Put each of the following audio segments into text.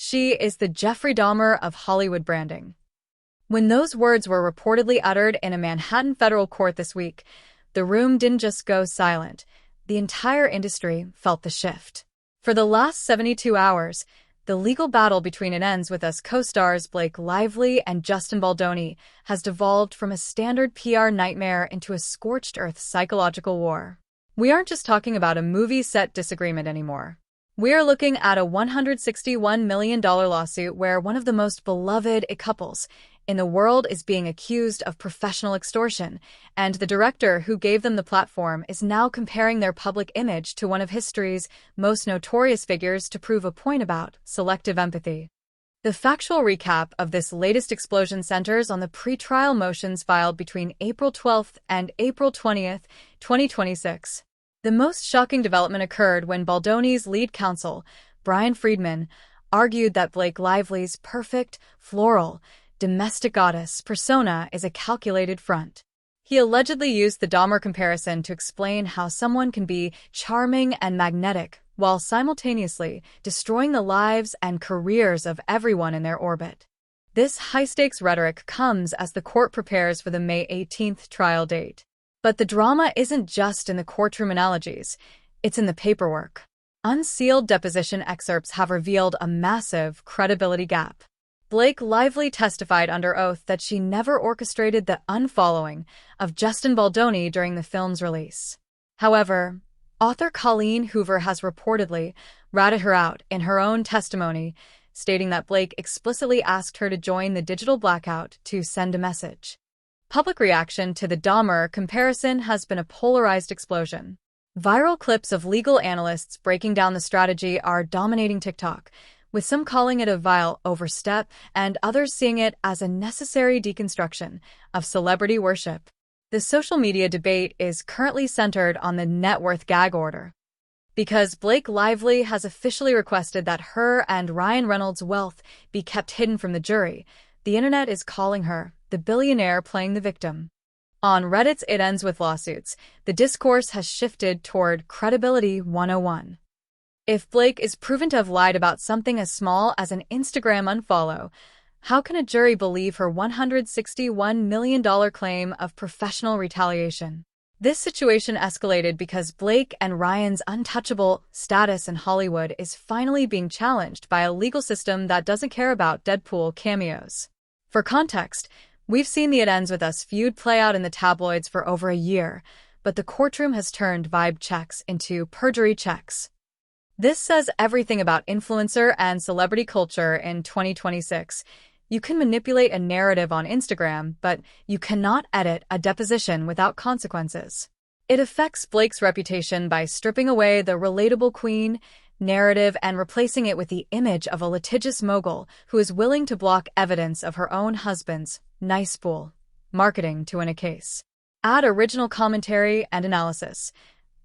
She is the Jeffrey Dahmer of Hollywood branding. When those words were reportedly uttered in a Manhattan federal court this week, the room didn't just go silent. The entire industry felt the shift. For the last 72 hours, the legal battle between It Ends With Us co-stars Blake Lively and Justin Baldoni has devolved from a standard PR nightmare into a scorched-earth psychological war. We aren't just talking about a movie set disagreement anymore. We are looking at a $161 million lawsuit where one of the most beloved couples in the world is being accused of professional extortion, and the director who gave them the platform is now comparing their public image to one of history's most notorious figures to prove a point about selective empathy. The factual recap of this latest explosion centers on the pretrial motions filed between April 12th and April 20th, 2026. The most shocking development occurred when Baldoni's lead counsel, Brian Friedman, argued that Blake Lively's perfect, floral, domestic goddess persona is a calculated front. He allegedly used the Dahmer comparison to explain how someone can be charming and magnetic while simultaneously destroying the lives and careers of everyone in their orbit. This high-stakes rhetoric comes as the court prepares for the May 18th trial date. But the drama isn't just in the courtroom analogies, it's in the paperwork. Unsealed deposition excerpts have revealed a massive credibility gap. Blake Lively testified under oath that she never orchestrated the unfollowing of Justin Baldoni during the film's release. However, author Colleen Hoover has reportedly ratted her out in her own testimony, stating that Blake explicitly asked her to join the digital blackout to send a message. Public reaction to the Dahmer comparison has been a polarized explosion. Viral clips of legal analysts breaking down the strategy are dominating TikTok, with some calling it a vile overstep and others seeing it as a necessary deconstruction of celebrity worship. The social media debate is currently centered on the net worth gag order. Because Blake Lively has officially requested that her and Ryan Reynolds' wealth be kept hidden from the jury, the internet is calling her the billionaire playing the victim. On Reddit's It Ends With lawsuits, the discourse has shifted toward credibility 101. If Blake is proven to have lied about something as small as an Instagram unfollow, how can a jury believe her $161 million claim of professional retaliation? This situation escalated because Blake and Ryan's untouchable status in Hollywood is finally being challenged by a legal system that doesn't care about Deadpool cameos. For context, we've seen the It Ends With Us feud play out in the tabloids for over a year, but the courtroom has turned vibe checks into perjury checks. This says everything about influencer and celebrity culture in 2026. You can manipulate a narrative on Instagram, but you cannot edit a deposition without consequences. It affects Blake's reputation by stripping away the relatable queen narrative and replacing it with the image of a litigious mogul who is willing to block evidence of her own husband's nice spool marketing to win a case. Add original commentary and analysis.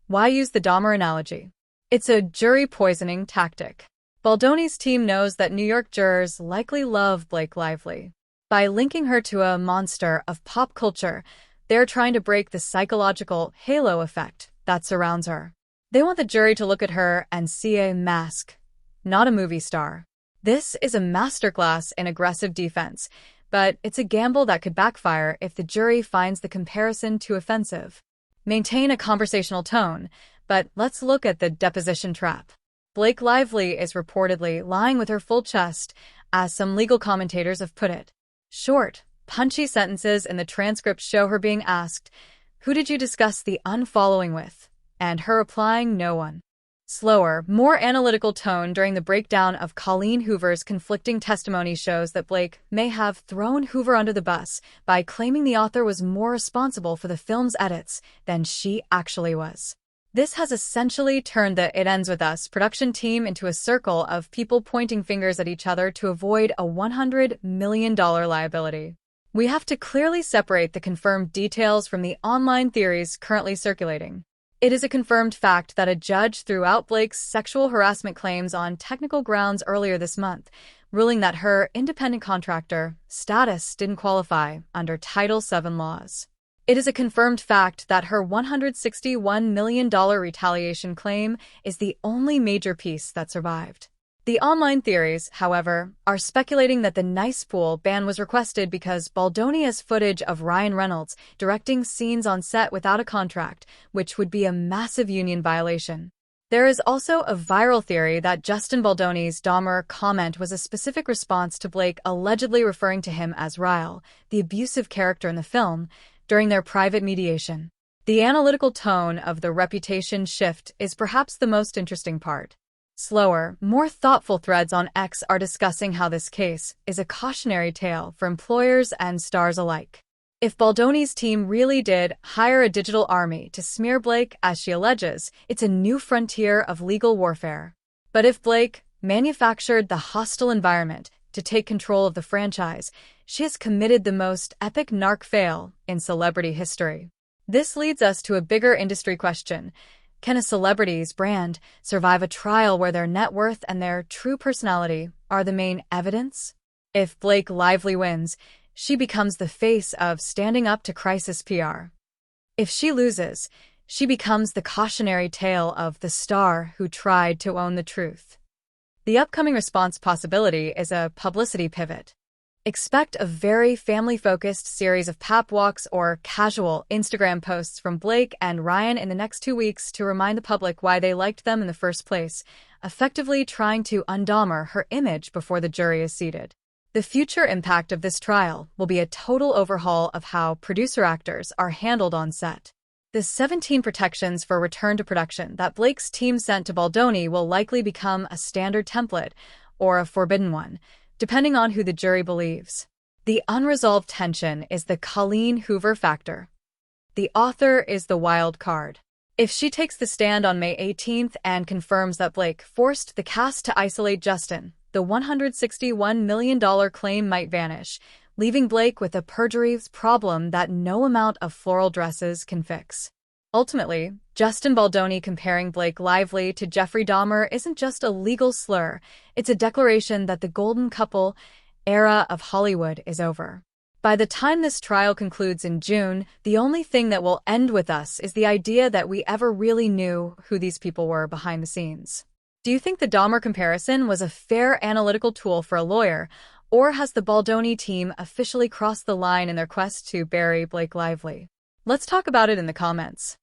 Why use the Dahmer analogy? It's a jury poisoning tactic. Baldoni's team knows that New York jurors likely love Blake Lively. By linking her to a monster of pop culture, they're trying to break the psychological halo effect that surrounds her. They want the jury to look at her and see a mask, not a movie star. This is a masterclass in aggressive defense, but it's a gamble that could backfire if the jury finds the comparison too offensive. Maintain a conversational tone, but let's look at the deposition trap. Blake Lively is reportedly lying with her full chest, as some legal commentators have put it. Short, punchy sentences in the transcript show her being asked, "Who did you discuss the unfollowing with?" and her replying, "No one." Slower, more analytical tone during the breakdown of Colleen Hoover's conflicting testimony shows that Blake may have thrown Hoover under the bus by claiming the author was more responsible for the film's edits than she actually was. This has essentially turned the It Ends With Us production team into a circle of people pointing fingers at each other to avoid a $100 million liability. We have to clearly separate the confirmed details from the online theories currently circulating. It is a confirmed fact that a judge threw out Blake's sexual harassment claims on technical grounds earlier this month, ruling that her independent contractor status didn't qualify under Title VII laws. It is a confirmed fact that her $161 million retaliation claim is the only major piece that survived. The online theories, however, are speculating that the Nice Pool ban was requested because Baldoni has footage of Ryan Reynolds directing scenes on set without a contract, which would be a massive union violation. There is also a viral theory that Justin Baldoni's Dahmer comment was a specific response to Blake allegedly referring to him as Ryle, the abusive character in the film, during their private mediation. The analytical tone of the reputation shift is perhaps the most interesting part. Slower, more thoughtful threads on X are discussing how this case is a cautionary tale for employers and stars alike. If Baldoni's team really did hire a digital army to smear Blake, as she alleges, it's a new frontier of legal warfare. But if Blake manufactured the hostile environment to take control of the franchise, she has committed the most epic narc fail in celebrity history. This leads us to a bigger industry question. Can a celebrity's brand survive a trial where their net worth and their true personality are the main evidence? If Blake Lively wins, she becomes the face of standing up to crisis PR. If she loses, she becomes the cautionary tale of the star who tried to own the truth. The upcoming response possibility is a publicity pivot. Expect a very family-focused series of pap walks or casual Instagram posts from Blake and Ryan in the next 2 weeks to remind the public why they liked them in the first place, effectively trying to undahmer her image before the jury is seated. The future impact of this trial will be a total overhaul of how producer actors are handled on set. The 17 protections for return to production that Blake's team sent to Baldoni will likely become a standard template or a forbidden one, depending on who the jury believes. The unresolved tension is the Colleen Hoover factor. The author is the wild card. If she takes the stand on May 18th and confirms that Blake forced the cast to isolate Justin, the $161 million claim might vanish, leaving Blake with a perjuries problem that no amount of floral dresses can fix. Ultimately, Justin Baldoni comparing Blake Lively to Jeffrey Dahmer isn't just a legal slur, it's a declaration that the golden couple era of Hollywood is over. By the time this trial concludes in June, the only thing that will end with us is the idea that we ever really knew who these people were behind the scenes. Do you think the Dahmer comparison was a fair analytical tool for a lawyer, or has the Baldoni team officially crossed the line in their quest to bury Blake Lively? Let's talk about it in the comments.